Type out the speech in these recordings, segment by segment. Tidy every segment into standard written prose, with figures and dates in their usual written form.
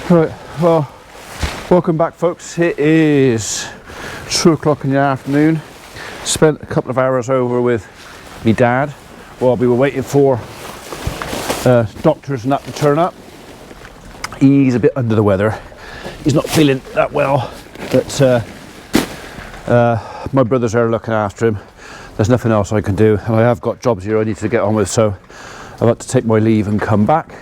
Right, well, welcome back folks. It is 2 o'clock in the afternoon. Spent a couple of hours over with me dad while we were waiting for doctors and that to turn up. He's a bit under the weather. He's not feeling that well, but my brothers are looking after him. There's nothing else I can do, and I have got jobs here I need to get on with, so I've had to take my leave and come back.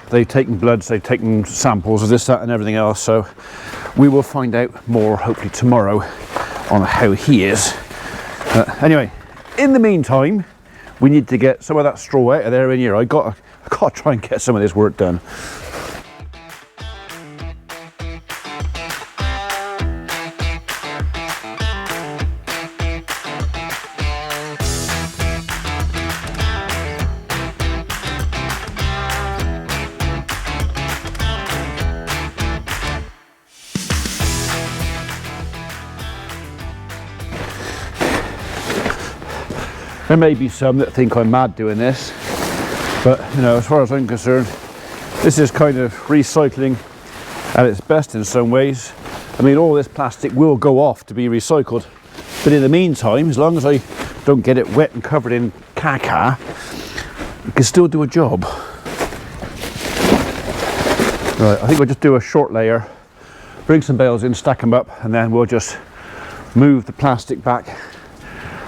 They've taken bloods, they've taken samples of this, that and everything else, so we will find out more hopefully tomorrow on how he is. Anyway, in the meantime, we need to get some of that straw out of there in here. I gotta try and get some of this work done. There may be some that think I'm mad doing this, but you know, as far as I'm concerned, this is kind of recycling at its best in some ways. I mean, all this plastic will go off to be recycled, but in the meantime, as long as I don't get it wet and covered in caca, it can still do a job. Right, I think we'll just do a short layer, bring some bales in, stack them up, and then we'll just move the plastic back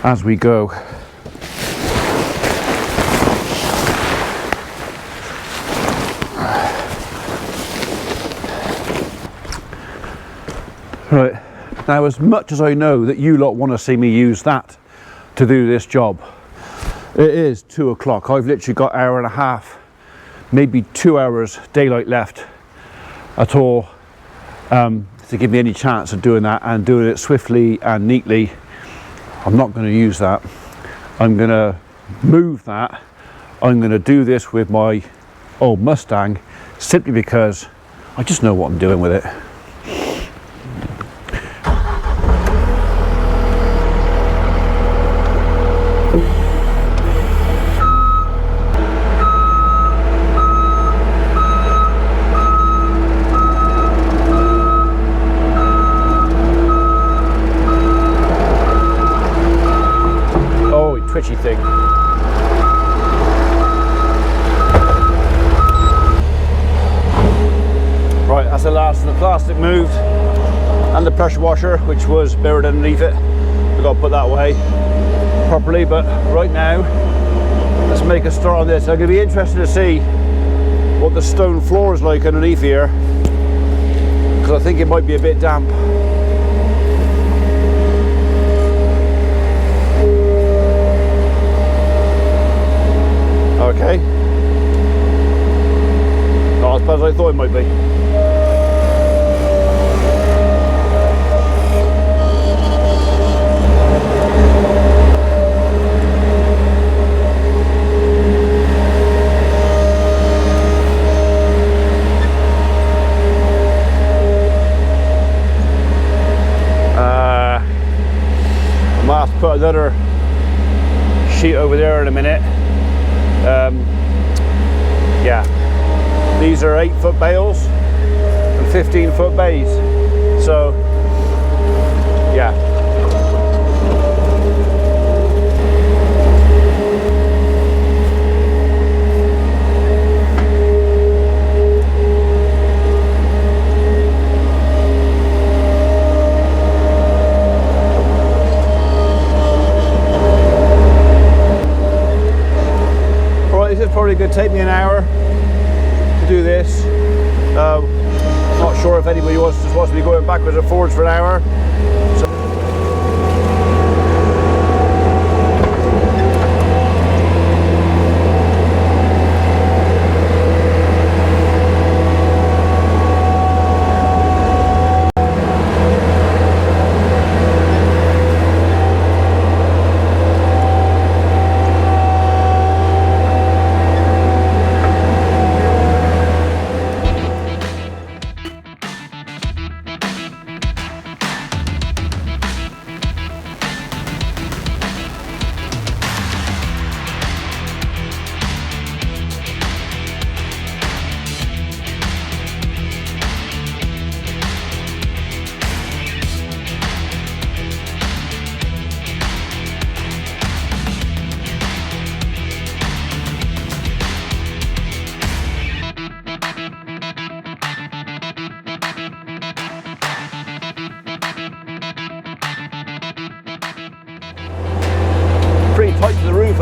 as we go. Right, now as much as I know that you lot want to see me use that to do this job, it is 2 o'clock. I've literally got an hour and a half, maybe 2 hours daylight left at all to give me any chance of doing that and doing it swiftly and neatly. I'm not going to use that. I'm going to move that. I'm going to do this with my old Mustang simply because I just know what I'm doing with it. Twitchy thing. Right, that's the last of the plastic moved, and the pressure washer, which was buried underneath it. We've got to put that away properly, but right now let's make a start on this. I'm going to be interested to see what the stone floor is like underneath here, because I think it might be a bit damp. Okay. Not as bad as I thought it might be. I might have to put another sheet over there in a minute. Yeah, these are 8-foot bales and 15-foot bays, so yeah. This is probably going to take me an hour to do this. Not sure if anybody wants to be going backwards and forwards for an hour.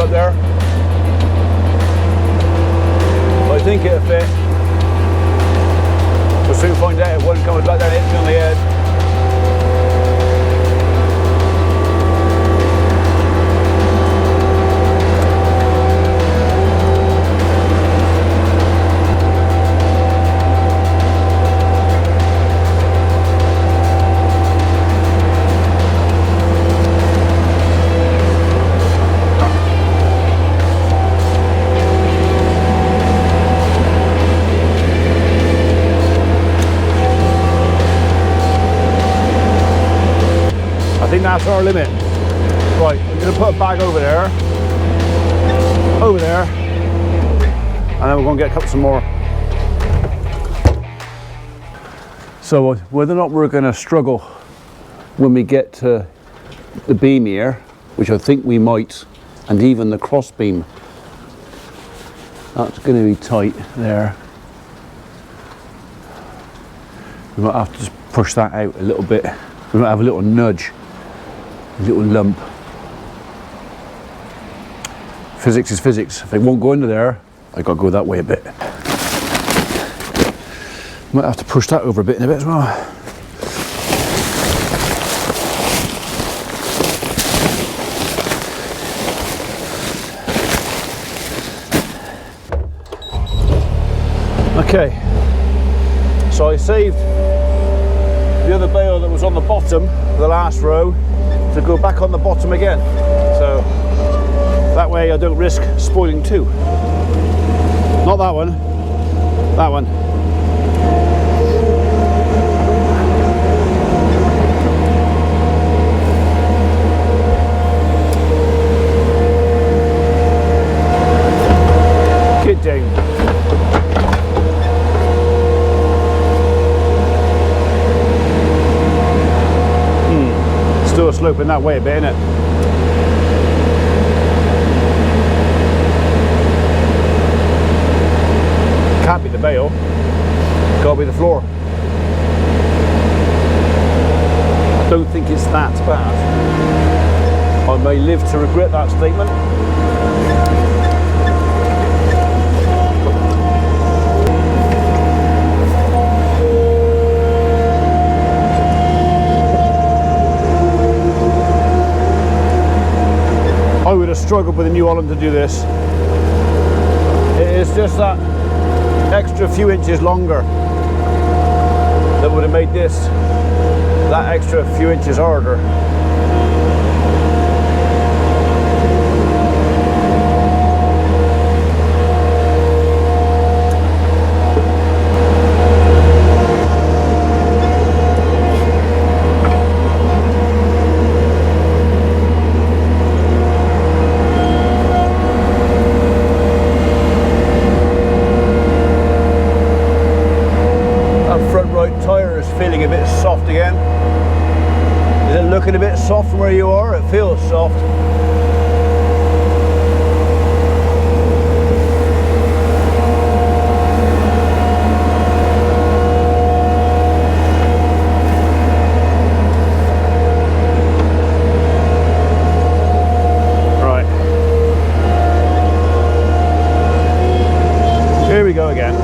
up there. But I think it'll fit. We'll soon find out if one comes back down, hits me on the head. I think that's our limit. Right, I'm going to put a bag over there, and then we're going to get some more. So whether or not we're going to struggle when we get to the beam here, which I think we might, and even the cross beam, that's going to be tight there. We might have to just push that out a little bit. We might have a little nudge. A little lump. Physics is physics. If it won't go into there, I got to go that way a bit. Might have to push that over a bit in a bit as well. Okay, so I saved the other bale that was on the bottom, the last row, to go back on the bottom again. So that way I don't risk spoiling two. Not that one, that one. Get down. Still sloping that way a bit, innit? Can't be the bale, gotta be the floor. I don't think it's that bad. I may live to regret that statement. I would have struggled with a New Holland to do this. It is just that extra few inches longer that would have made this that extra few inches harder. Feeling a bit soft again. Is it looking a bit soft from where you are? It feels soft. Right. Here we go again.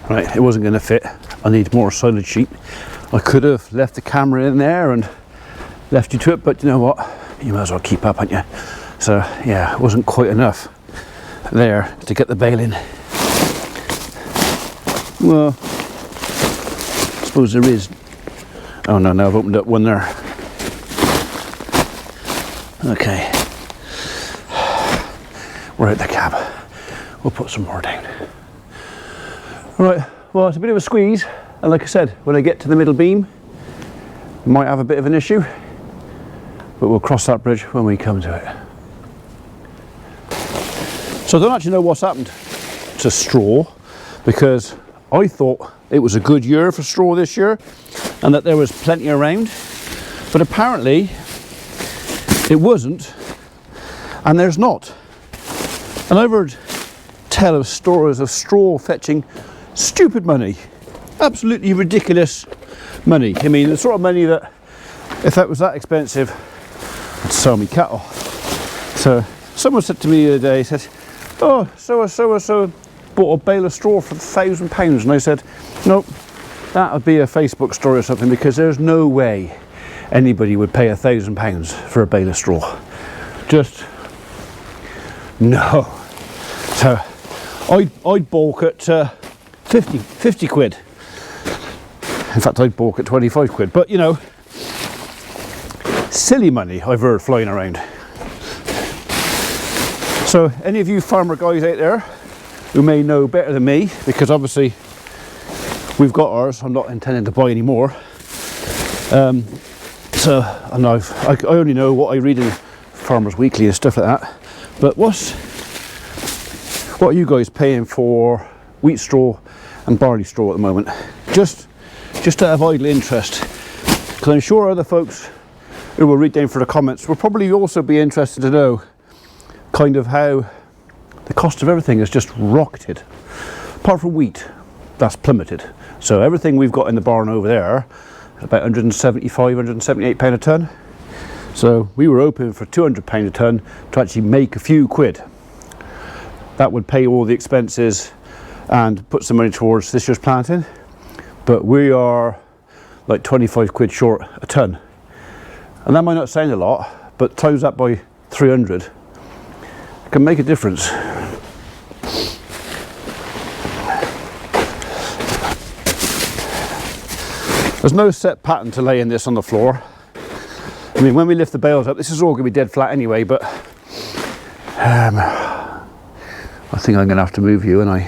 Right, it wasn't going to fit. I need more solid sheet. I could have left the camera in there and left you to it, but you know what? You might as well keep up, aren't you? So yeah, it wasn't quite enough there to get the bale in. Well, I suppose there is. Oh no, now I've opened up one there. Okay. We're out the cab. We'll put some more down. Right, well, it's a bit of a squeeze, and like I said, when I get to the middle beam, we might have a bit of an issue, but we'll cross that bridge when we come to it. So I don't actually know what's happened to straw, because I thought it was a good year for straw this year, and that there was plenty around, but apparently it wasn't, and there's not. And I've heard tell of stories of straw fetching stupid money, absolutely ridiculous money. I mean, the sort of money that if that was that expensive, I'd sell me cattle. So someone said to me the other day, he said, oh, so bought a bale of straw for £1,000, and I said, nope, that would be a Facebook story or something, because there's no way anybody would pay £1,000 for a bale of straw. Just no. So I'd balk at 50 quid. In fact, I'd balk at 25 quid. But you know, silly money I've heard flying around. So any of you farmer guys out there who may know better than me, because obviously we've got ours, I'm not intending to buy any more. And I only know what I read in Farmers Weekly and stuff like that. But what are you guys paying for wheat straw and barley straw at the moment? Just out of idle interest, because I'm sure other folks who will read down for the comments will probably also be interested to know kind of how the cost of everything has just rocketed. Apart from wheat, that's plummeted. So everything we've got in the barn over there, about 175, 178 pound a tonne. So we were hoping for 200 pound a tonne to actually make a few quid. That would pay all the expenses and put some money towards this year's planting. But we are like 25 quid short a tonne. And that might not sound a lot, but times that by 300 can make a difference. There's no set pattern to laying this on the floor. I mean, when we lift the bales up, this is all going to be dead flat anyway, but I think I'm going to have to move you, and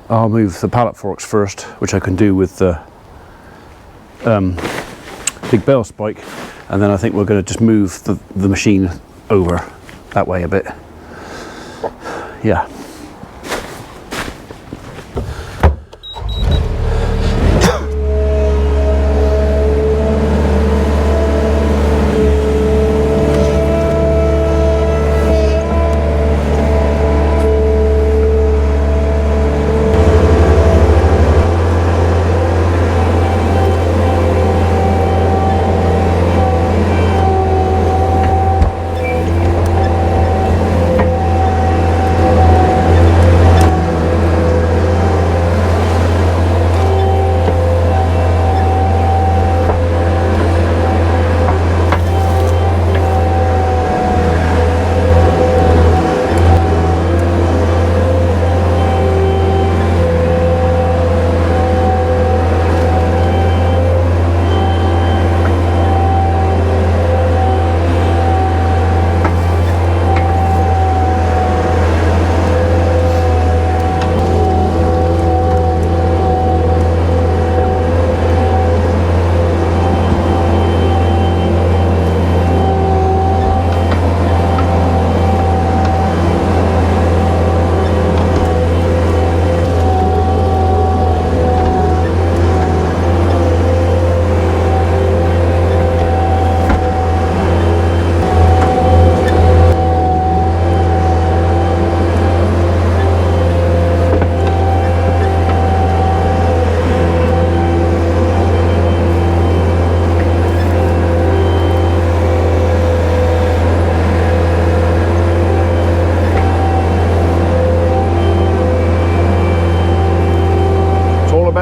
I'll move the pallet forks first, which I can do with the big bale spike, and then I think we're going to just move the machine over that way a bit. Yeah.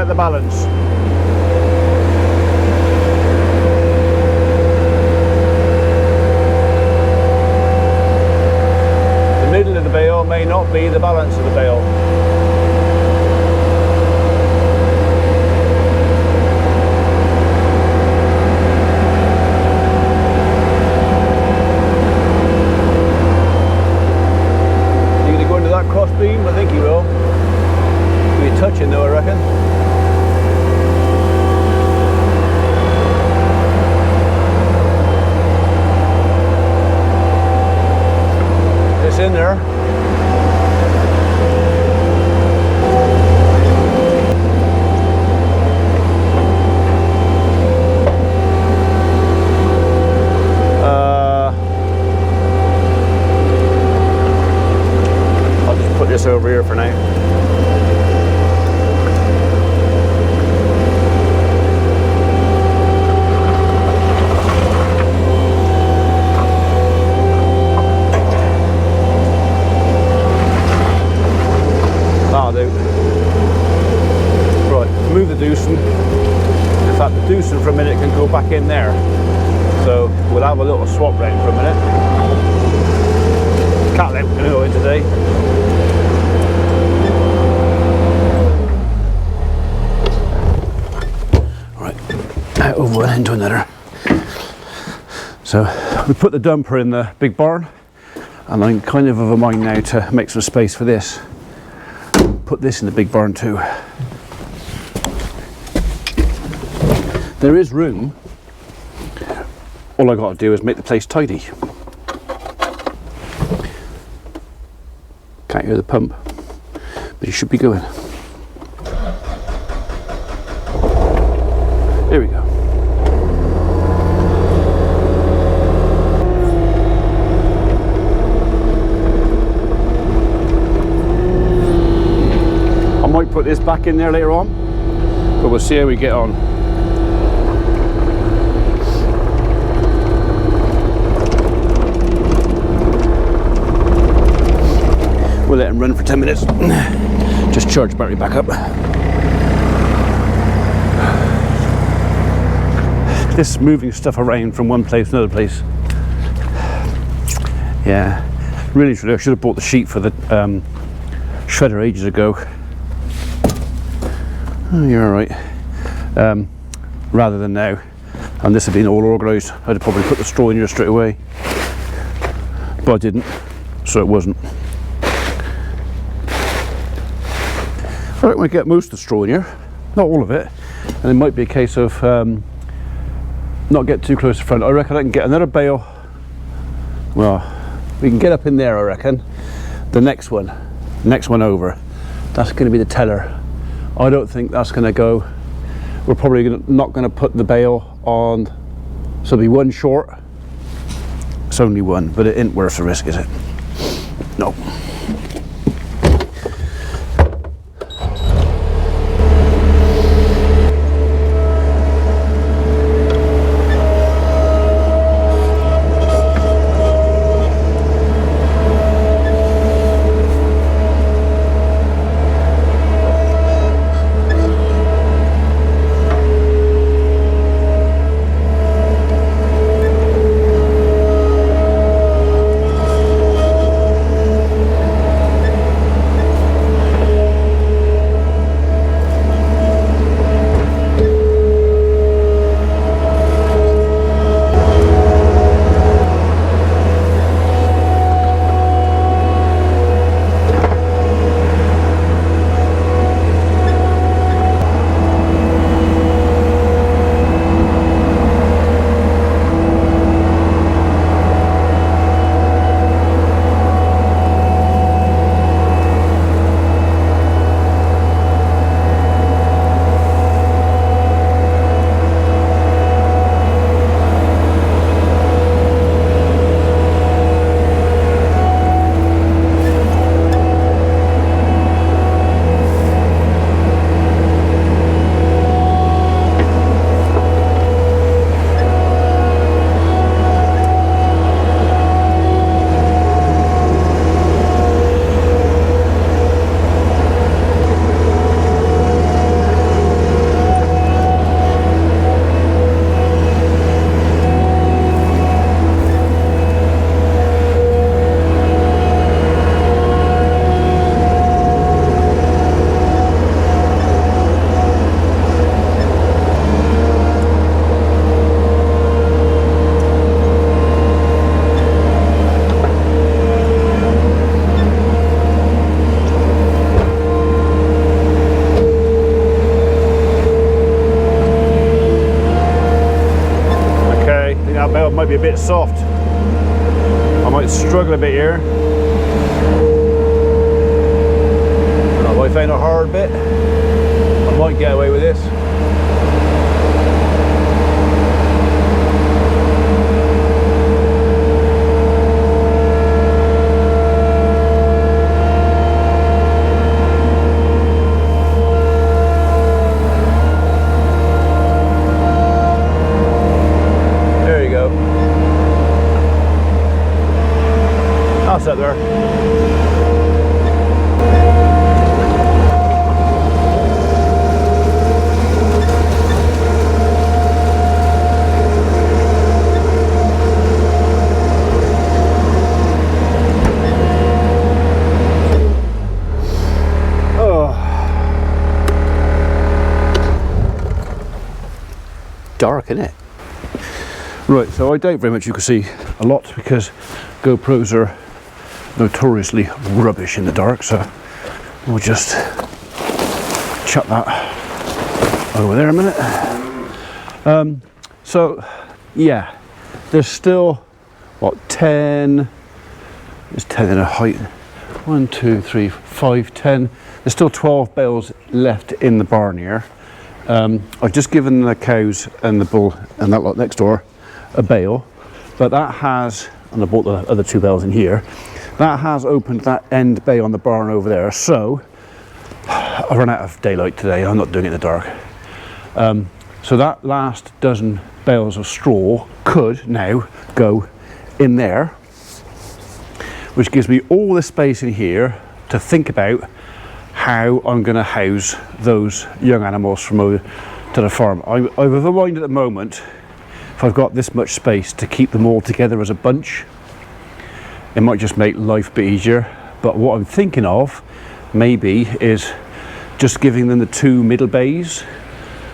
The balance. The middle of the bale may not be the balance of the bale. You gonna go into that cross beam? I think you will. Be touching though, I reckon. In there. in there. So we'll have a little swap round for a minute. Cat lamp going to go in today. Right, out of one into another. So we put the dumper in the big barn, and I'm kind of a mind now to make some space for this. Put this in the big barn too. There is room. All I got to do is make the place tidy. Can't hear the pump, but it should be going. There we go. I might put this back in there later on, but we'll see how we get on. We'll let him run for 10 minutes. Just charge the battery back up. This moving stuff around from one place to another place. Yeah, really, I should have bought the sheet for the shredder ages ago. Oh, you're alright. Rather than now. And this had been all organised, I'd have probably put the straw in here straight away. But I didn't, so it wasn't. I reckon we get most of the straw in here, not all of it, and it might be a case of not get too close to the front. I reckon I can get another bale. Well, we can get up in there, I reckon. The next one over, that's going to be the teller. I don't think that's going to go. We're probably not going to put the bale on, so it'll be one short. It's only one, but it ain't worth the risk, is it? No. Might be a bit soft. I might struggle a bit here. If I find a hard bit, I might get away with this. That's it there. dark, isn't it? Right, so I doubt very much you can see a lot because GoPros are notoriously rubbish in the dark, so we'll just chuck that over there a minute. So yeah, there's still what, 10, there's 10 in a height, 1, 2, 3, 5, 10, there's still 12 bales left in the barn here. I've just given the cows and the bull and that lot next door a bale, but that has, and I bought the other 2 bales in here, that has opened that end bay on the barn over there, so I run out of daylight today, I'm not doing it in the dark. So that last dozen bales of straw could now go in there, which gives me all the space in here to think about how I'm going to house those young animals from over to the farm. I've a mind at the moment, if I've got this much space to keep them all together as a bunch, it might just make life a bit easier. But what I'm thinking of maybe is just giving them the 2 middle bays.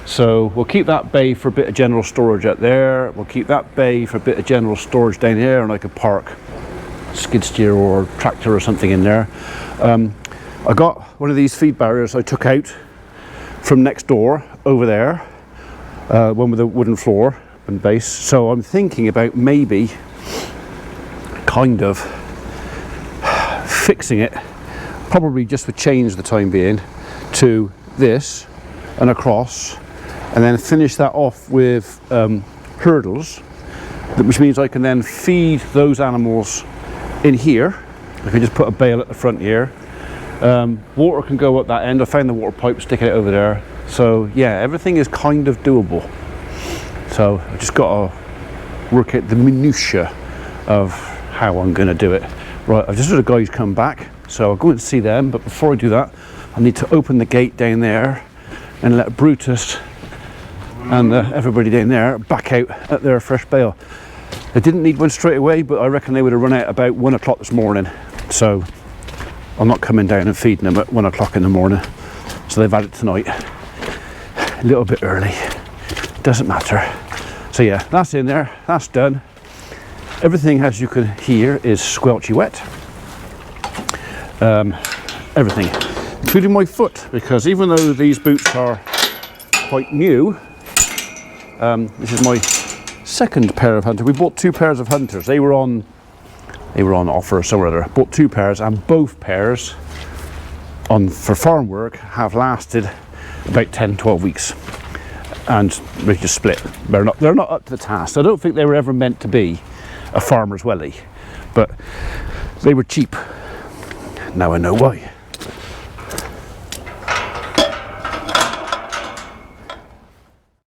So we'll keep that bay for a bit of general storage out there, we'll keep that bay for a bit of general storage down here, and I could park skid steer or tractor or something in there. I got one of these feed barriers I took out from next door over there, one with a wooden floor and base, so I'm thinking about maybe kind of fixing it, probably just for change the time being, to this and across, and then finish that off with hurdles, which means I can then feed those animals in here. I can just put a bale at the front here. Water can go up that end. I found the water pipe sticking out over there. So yeah, everything is kind of doable. So I just got to work out the minutiae of how I'm going to do it. Right, I've just had the guys come back, so I'll go and see them, but before I do that, I need to open the gate down there and let Brutus and everybody down there back out at their fresh bale. They didn't need one straight away, but I reckon they would have run out about 1 o'clock this morning, so I'm not coming down and feeding them at 1 o'clock in the morning. So they've had it tonight, a little bit early, doesn't matter. So yeah, that's in there, that's done. Everything, as you can hear, is squelchy wet. Everything, including my foot, because even though these boots are quite new, this is my second pair of hunters. We bought 2 pairs of hunters. They were on offer somewhere or other. Bought 2 pairs, and both pairs for farm work have lasted about 10-12 weeks, and we just split. They're not up to the task. I don't think they were ever meant to be a farmer's welly, but they were cheap. Now I know why.